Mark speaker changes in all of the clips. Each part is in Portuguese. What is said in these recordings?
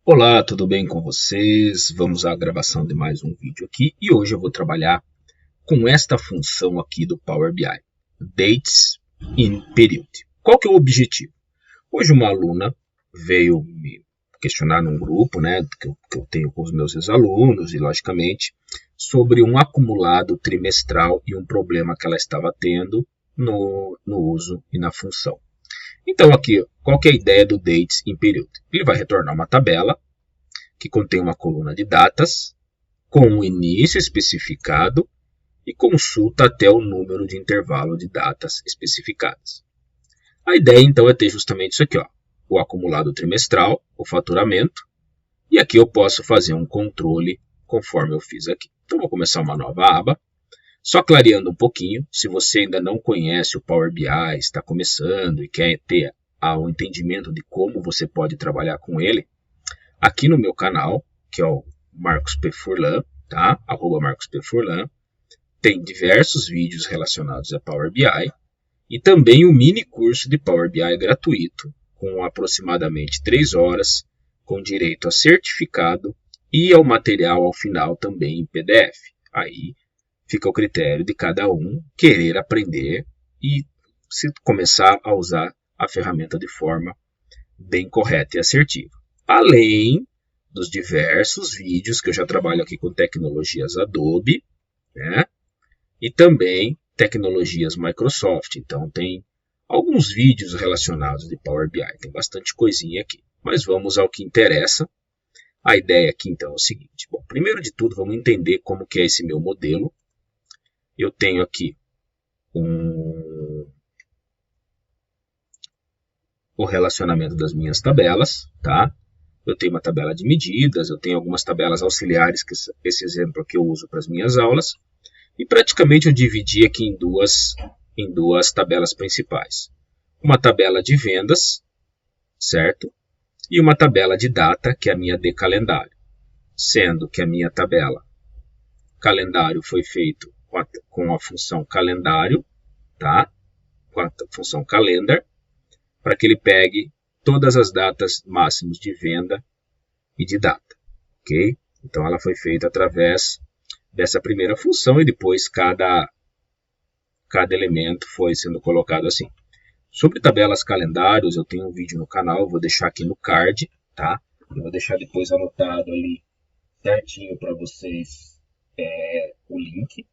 Speaker 1: Olá, tudo bem com vocês? Vamos à gravação de mais um vídeo aqui e hoje eu vou trabalhar com esta função aqui do Power BI, Dates in Period. Qual que é o objetivo? Hoje uma aluna veio me questionar num grupo, né, que eu tenho com os meus ex-alunos e logicamente sobre um acumulado trimestral e um problema que ela estava tendo no uso e na função. Então aqui, qual que é a ideia do Dates in Period? Ele vai retornar uma tabela que contém uma coluna de datas com o início especificado e consulta até o número de intervalo de datas especificadas. A ideia então é ter justamente isso aqui, ó, o acumulado trimestral, o faturamento, e aqui eu posso fazer um controle conforme eu fiz aqui. Então vou começar uma nova aba. Só clareando um pouquinho, se você ainda não conhece o Power BI, está começando e quer ter o entendimento de como você pode trabalhar com ele, aqui no meu canal, que é o Marcos P. Furlan, tá? @Marcos P. Furlan, tem diversos vídeos relacionados a Power BI e também um mini curso de Power BI gratuito, com aproximadamente 3 horas, com direito a certificado e ao material ao final também em PDF. Aí fica ao critério de cada um querer aprender e se começar a usar a ferramenta de forma bem correta e assertiva. Além dos diversos vídeos que eu já trabalho aqui com tecnologias Adobe, né? E também tecnologias Microsoft. Então tem alguns vídeos relacionados de Power BI, tem bastante coisinha aqui. Mas vamos ao que interessa. A ideia aqui então é o seguinte. Bom, primeiro de tudo vamos entender como que é esse meu modelo. Eu tenho aqui o relacionamento das minhas tabelas, tá? Eu tenho uma tabela de medidas, eu tenho algumas tabelas auxiliares, que esse exemplo aqui eu uso para as minhas aulas, e praticamente eu dividi aqui em duas tabelas principais. Uma tabela de vendas, certo? E uma tabela de data, que é a minha de calendário. Sendo que a minha tabela calendário foi feito com a função calendário, tá? Com a função calendar, para que ele pegue todas as datas máximas de venda e de data, ok? Então ela foi feita através dessa primeira função e depois cada elemento foi sendo colocado assim. Sobre tabelas calendários, eu tenho um vídeo no canal, eu vou deixar aqui no card, tá? Eu vou deixar depois anotado ali certinho para vocês o link,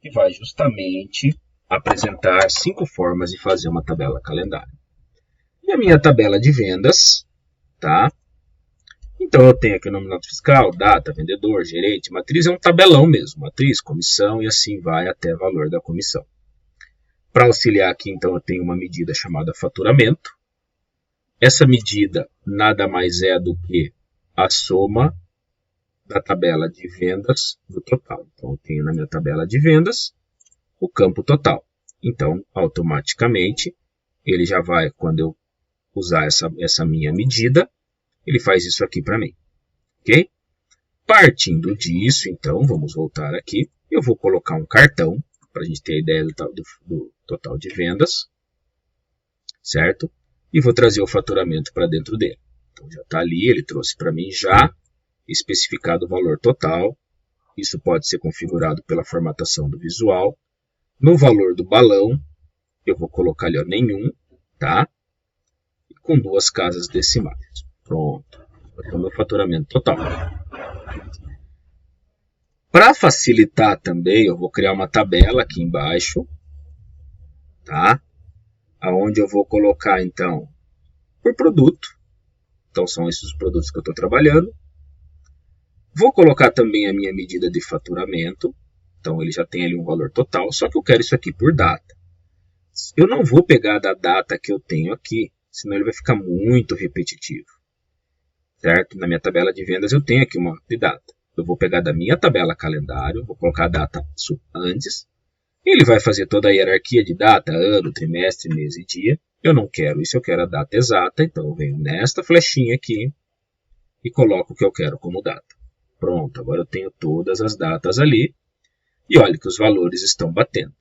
Speaker 1: que vai justamente apresentar 5 formas de fazer uma tabela calendário. E a minha tabela de vendas, tá? Então eu tenho aqui o nome nota fiscal, data, vendedor, gerente, matriz, é um tabelão mesmo, matriz, comissão e assim vai até valor da comissão. Para auxiliar aqui, então, eu tenho uma medida chamada faturamento. Essa medida nada mais é do que a soma da tabela de vendas do total. Então, eu tenho na minha tabela de vendas o campo total. Então, automaticamente, ele já vai, quando eu usar essa minha medida, ele faz isso aqui para mim. Ok? Partindo disso, então, vamos voltar aqui. Eu vou colocar um cartão, para a gente ter a ideia do total de vendas, certo? E vou trazer o faturamento para dentro dele. Então já está ali, ele trouxe para mim já especificado o valor total. Isso pode ser configurado pela formatação do visual. No valor do balão, eu vou colocar ali ó, nenhum, tá? E com 2 casas decimais. Pronto. Esse é o meu faturamento total. Para facilitar também, eu vou criar uma tabela aqui embaixo, tá? Aonde eu vou colocar, então, por produto. Então, são esses os produtos que eu estou trabalhando. Vou colocar também a minha medida de faturamento. Então, ele já tem ali um valor total, só que eu quero isso aqui por data. Eu não vou pegar da data que eu tenho aqui, senão ele vai ficar muito repetitivo. Certo? Na minha tabela de vendas eu tenho aqui uma de data. Eu vou pegar da minha tabela calendário, vou colocar a data antes. Ele vai fazer toda a hierarquia de data, ano, trimestre, mês e dia. Eu não quero isso, eu quero a data exata. Então eu venho nesta flechinha aqui e coloco o que eu quero como data. Pronto, agora eu tenho todas as datas ali. E olha que os valores estão batendo.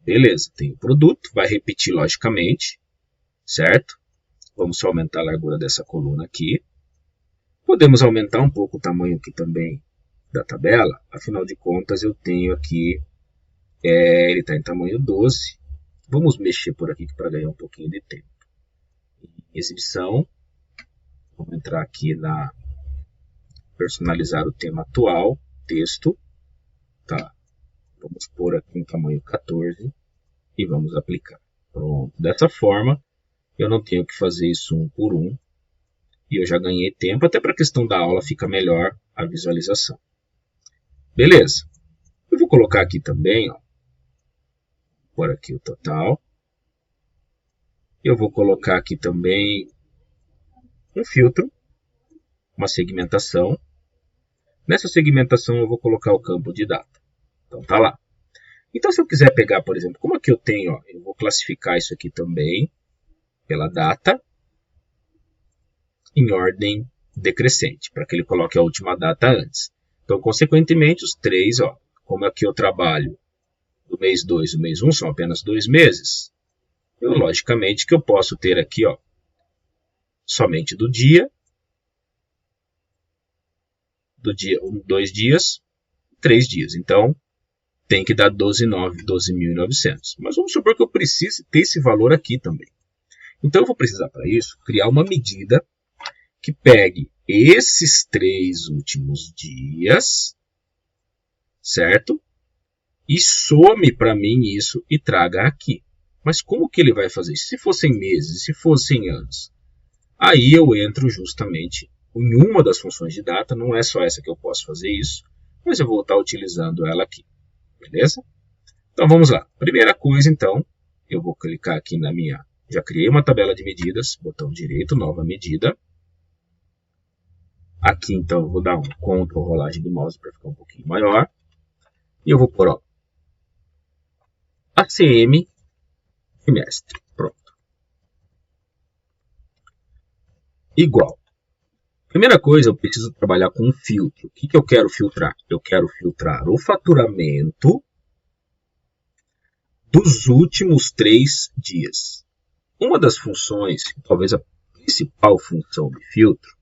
Speaker 1: Beleza, tem o produto, vai repetir logicamente, certo? Vamos só aumentar a largura dessa coluna aqui. Podemos aumentar um pouco o tamanho aqui também da tabela, afinal de contas eu tenho aqui, ele está em tamanho 12. Vamos mexer por aqui para ganhar um pouquinho de tempo. Exibição, vamos entrar aqui na personalizar o tema atual, texto, tá? Vamos pôr aqui em tamanho 14 e vamos aplicar. Pronto, dessa forma eu não tenho que fazer isso um por um e eu já ganhei tempo, até para a questão da aula fica melhor a visualização. Beleza, eu vou colocar aqui também, ó, pôr aqui o total. Eu vou colocar aqui também um filtro, uma segmentação. Nessa segmentação eu vou colocar o campo de data. Então tá lá. Então se eu quiser pegar, por exemplo, como aqui eu tenho, ó, eu vou classificar isso aqui também pela data em ordem decrescente, para que ele coloque a última data antes. Então, consequentemente, os três, ó, como aqui eu trabalho do mês 2 e o mês 1 são apenas 2 meses, logicamente que eu posso ter aqui, ó, somente do dia 2 dias, 3 dias. Então, tem que dar 12.900. Mas vamos supor que eu precise ter esse valor aqui também. Então, eu vou precisar, para isso, criar uma medida que pegue esses 3 últimos dias, certo? E some para mim isso e traga aqui. Mas como que ele vai fazer isso? Se fossem meses, se fossem anos? Aí eu entro justamente em uma das funções de data, não é só essa que eu posso fazer isso, mas eu vou estar utilizando ela aqui, beleza? Então vamos lá. Primeira coisa então, eu vou clicar aqui na minha, já criei uma tabela de medidas, botão direito, nova medida. Aqui então eu vou dar um Ctrl rolagem de mouse para ficar um pouquinho maior. E eu vou pôr, ó, ACM trimestre. Pronto. Igual. Primeira coisa, eu preciso trabalhar com um filtro. O que eu quero filtrar? Eu quero filtrar o faturamento dos últimos 3 dias. Uma das funções, talvez a principal função de filtro,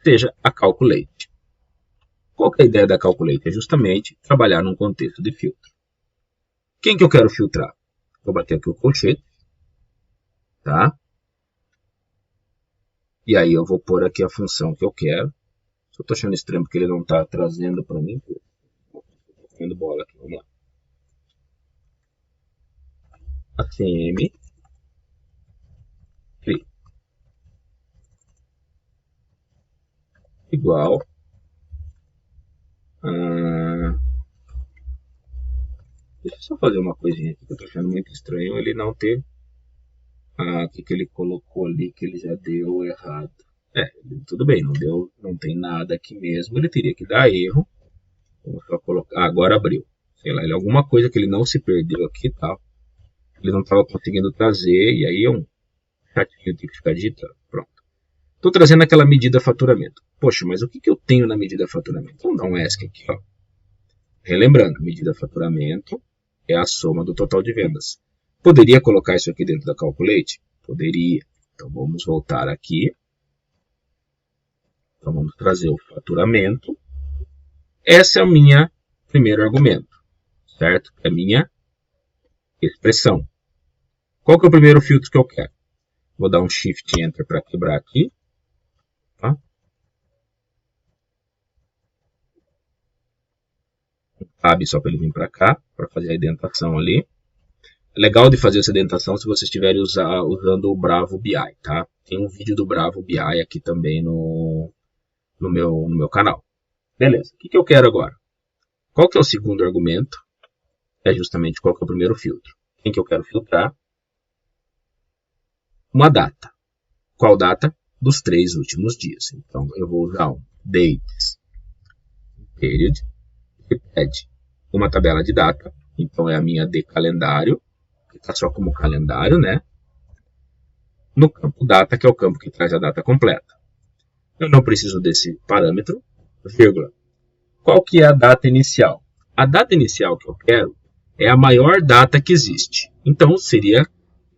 Speaker 1: seja a Calculate. Qual que é a ideia da Calculate? É justamente trabalhar num contexto de filtro. Quem que eu quero filtrar? Vou bater aqui o colchete, tá? E aí eu vou pôr aqui a função que eu quero. Eu estou achando estranho porque ele não está trazendo para mim. Estou comendo bola aqui, vamos lá. ACM igual deixa eu só fazer uma coisinha aqui que eu estou achando muito estranho ele não ter o que ele colocou ali que ele já deu errado. Tudo bem, não tem nada aqui mesmo, ele teria que dar erro. Vamos só colocar, agora abriu. Sei lá, alguma coisa que ele não se perdeu aqui e tal. Ele não estava conseguindo trazer, e aí é um chatinho ter que ficar digitando. Pronto. Estou trazendo aquela medida faturamento. Poxa, mas o que eu tenho na medida faturamento? Vamos dar um ESC aqui, ó. Relembrando, medida faturamento é a soma do total de vendas. Poderia colocar isso aqui dentro da Calculate? Poderia. Então vamos voltar aqui. Então vamos trazer o faturamento. Esse é o meu primeiro argumento, certo? É a minha expressão. Qual que é o primeiro filtro que eu quero? Vou dar um Shift Enter para quebrar aqui. Tá? Um Tab só para ele vir para cá, para fazer a indentação ali. É legal de fazer essa indentação se vocês estiverem usando o Bravo BI, tá? Tem um vídeo do Bravo BI aqui também no meu canal. Beleza, o que eu quero agora? Qual que é o segundo argumento? É justamente qual que é o primeiro filtro. Quem que eu quero filtrar? Uma data. Qual data? Dos 3 últimos dias. Então, eu vou usar um dates period, que pede uma tabela de data. Então, é a minha de calendário, que está só como calendário, né? No campo data, que é o campo que traz a data completa. Eu não preciso desse parâmetro, vírgula. Qual que é a data inicial? A data inicial que eu quero é a maior data que existe. Então, seria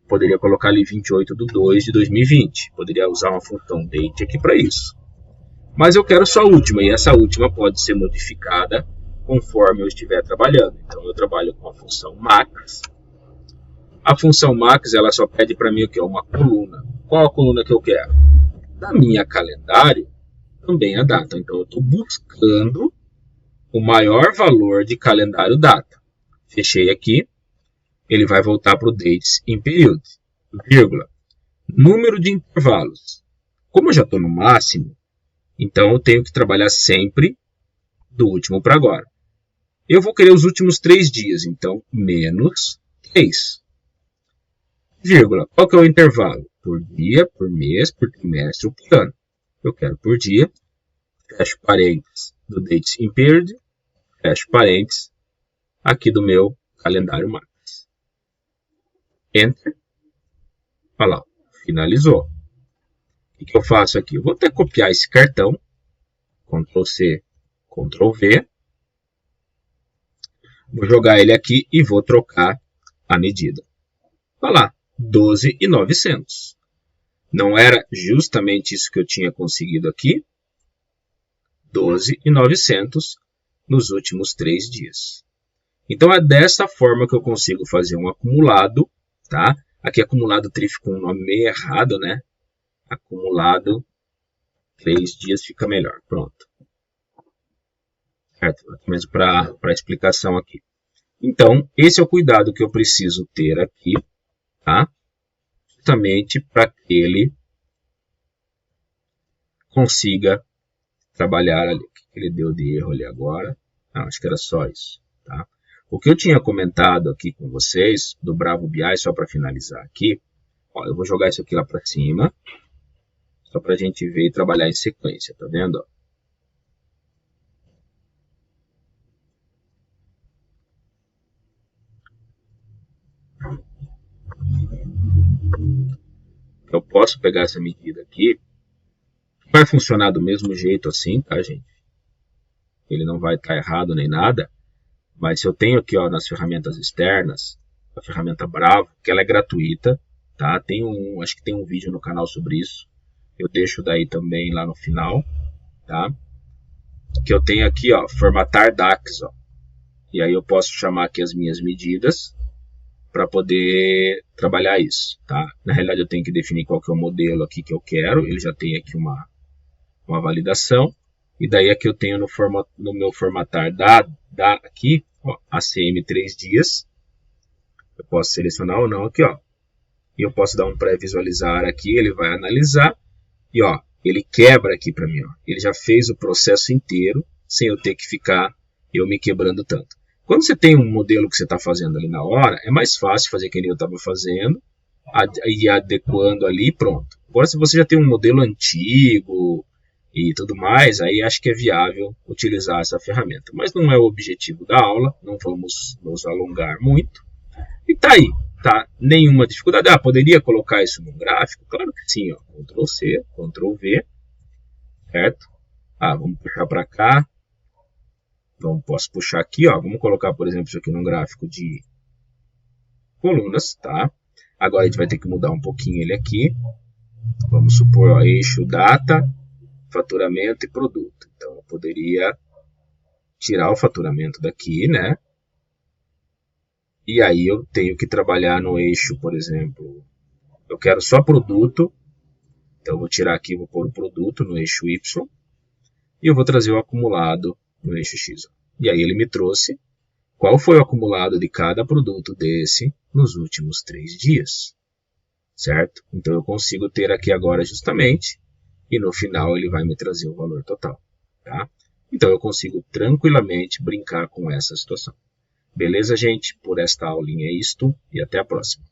Speaker 1: poderia colocar ali 28/2/2020. Poderia usar uma função date aqui para isso. Mas eu quero só a última, e essa última pode ser modificada conforme eu estiver trabalhando. Então eu trabalho com a função max. A função max ela só pede para mim o que? Uma coluna. Qual a coluna que eu quero? Da minha calendário, também a data. Então eu estou buscando o maior valor de calendário data. Fechei aqui. Ele vai voltar para o dates in period, vírgula. Número de intervalos. Como eu já estou no máximo, então eu tenho que trabalhar sempre do último para agora. Eu vou querer os últimos 3 dias, então menos 3. Vírgula. Qual que é o intervalo? Por dia, por mês, por trimestre ou por ano. Eu quero por dia. Fecho parênteses do dates in period. Fecho parênteses aqui do meu calendário max. Enter. Olha lá, finalizou. O que eu faço aqui? Eu vou até copiar esse cartão. Ctrl C, Ctrl V. Vou jogar ele aqui e vou trocar a medida. Olha lá, 12.900. Não era justamente isso que eu tinha conseguido aqui? 12.900 nos últimos 3 dias. Então é dessa forma que eu consigo fazer um acumulado. Tá? Aqui acumulado ficou um nome meio errado, né? Acumulado 3 dias fica melhor. Pronto. Certo? Mesmo para explicação aqui. Então, esse é o cuidado que eu preciso ter aqui, tá? Justamente para que ele consiga trabalhar ali. O que ele deu de erro ali agora? Não, acho que era só isso, tá? O que eu tinha comentado aqui com vocês, do Bravo BI, só para finalizar aqui, ó, eu vou jogar isso aqui lá para cima, só para a gente ver e trabalhar em sequência, tá vendo? Eu posso pegar essa medida aqui, vai funcionar do mesmo jeito assim, tá, gente? Ele não vai estar errado nem nada. Mas se eu tenho aqui ó, nas ferramentas externas, a ferramenta Bravo, que ela é gratuita, tá? Acho que tem um vídeo no canal sobre isso. Eu deixo daí também lá no final, tá? Que eu tenho aqui, ó, formatar DAX, ó. E aí eu posso chamar aqui as minhas medidas para poder trabalhar isso, tá? Na realidade eu tenho que definir qual que é o modelo aqui que eu quero. Ele já tem aqui uma validação. E daí aqui eu tenho no meu formatar aqui, ó, ACM 3 dias. Eu posso selecionar ou não aqui, ó. E eu posso dar um pré-visualizar aqui, ele vai analisar. E ó, ele quebra aqui para mim, ó. Ele já fez o processo inteiro, sem eu ter que ficar eu me quebrando tanto. Quando você tem um modelo que você está fazendo ali na hora, é mais fácil fazer que nem eu estava fazendo, e adequando ali, pronto. Agora se você já tem um modelo antigo e tudo mais, aí acho que é viável utilizar essa ferramenta. Mas não é o objetivo da aula, não vamos nos alongar muito. E tá aí, tá? Nenhuma dificuldade. Ah, poderia colocar isso num gráfico? Claro que sim, ó. Ctrl C, Ctrl V, certo? Ah, vamos puxar para cá. Então, posso puxar aqui, ó. Vamos colocar, por exemplo, isso aqui num gráfico de colunas, tá? Agora a gente vai ter que mudar um pouquinho ele aqui. Vamos supor, ó, eixo data, faturamento e produto. Então, eu poderia tirar o faturamento daqui, né? E aí eu tenho que trabalhar no eixo, por exemplo, eu quero só produto. Então, eu vou tirar aqui, vou pôr o produto no eixo Y. E eu vou trazer o acumulado no eixo X. E aí ele me trouxe qual foi o acumulado de cada produto desse nos últimos 3 dias. Certo? Então, eu consigo ter aqui agora justamente, e no final ele vai me trazer o valor total. Tá? Então, eu consigo tranquilamente brincar com essa situação. Beleza, gente? Por esta aulinha é isto, e até a próxima.